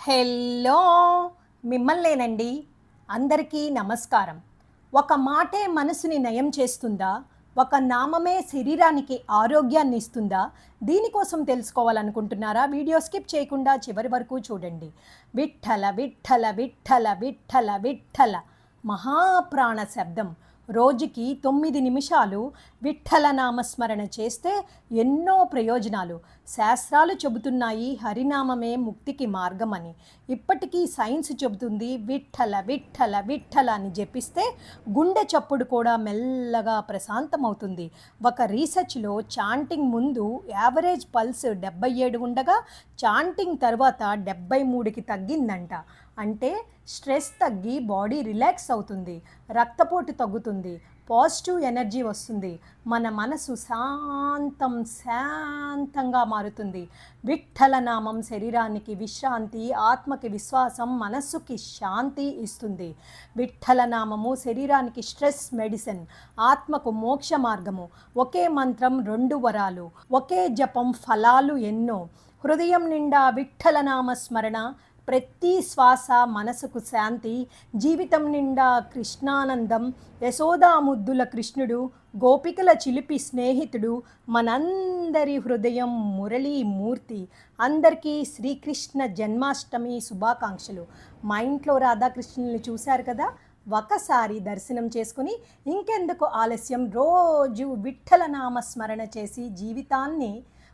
Hello మిమ్మల్నేనండి. అందరికీ నమస్కారం. ఒక మాటే మనసుని నయం చేస్తుందా? ఒక నామమే శరీరానికి ఆరోగ్యాన్ని ఇస్తుందా? దీనికోసం తెలుసుకోవాలనుకుంటున్నారా? వీడియో స్కిప్ చేయకుండా చివరి వరకు చూడండి. విఠ్ఠల విఠ్ఠల విఠ్ఠల విఠ్ఠల విఠ్ఠల మహాప్రాణ శబ్దం. రోజుకి 9 నిమిషాలు విఠ్ఠల నామస్మరణ చేస్తే ఎన్నో ప్రయోజనాలు. శాస్త్రాలు చెబుతున్నాయి హరినామమే ముక్తికి మార్గమని. ఇప్పటికీ సైన్స్ చెబుతుంది విఠ్ఠల విఠ్ఠల విఠ్ఠల అని జపిస్తే గుండె చప్పుడు కూడా మెల్లగా ప్రశాంతమవుతుంది. ఒక రీసెర్చ్లో చాంటింగ్ ముందు యావరేజ్ పల్స్ 77 ఉండగా చాంటింగ్ తర్వాత 73కి తగ్గిందంట. అంటే స్ట్రెస్ తగ్గి బాడీ రిలాక్స్ అవుతుంది, రక్తపోటు తగ్గుతుంది, పాజిటివ్ ఎనర్జీ వస్తుంది, మన మనసు శాంతంగా మారుతుంది. విఠ్ఠల నామం శరీరానికి విశ్రాంతి, ఆత్మకి విశ్వాసం, మనస్సుకి శాంతి ఇస్తుంది. విఠ్ఠల నామము శరీరానికి స్ట్రెస్ మెడిసిన్, ఆత్మకు మోక్ష మార్గము. ఒకే మంత్రం 2 వరాలు, ఒకే జపం ఫలాలు ఎన్నో. హృదయం నిండా విఠ్ఠల నామ స్మరణ, ప్రతి శ్వాస మనసుకు శాంతి. జీవితం నిండా కృష్ణానందం. యశోదా ముద్దుల కృష్ణుడు, గోపికల చిలిపి స్నేహితుడు, మనందరి హృదయం మురళీమూర్తి. అందరికీ శ్రీకృష్ణ జన్మాష్టమి శుభాకాంక్షలు. మా ఇంట్లో రాధాకృష్ణుల్ని చూశారు కదా, ఒకసారి దర్శనం చేసుకుని ఇంకెందుకు ఆలస్యం, రోజు విఠ్ఠల నామ స్మరణ చేసి జీవితాన్ని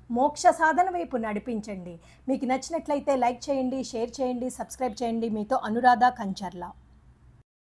మోక్ష సాధన వైపు నడిపించండి. మీకు నచ్చినట్లయితే లైక్ చేయండి, షేర్ చేయండి, సబ్స్క్రైబ్ చేయండి. మీతో అనురాధ కంచర్ల.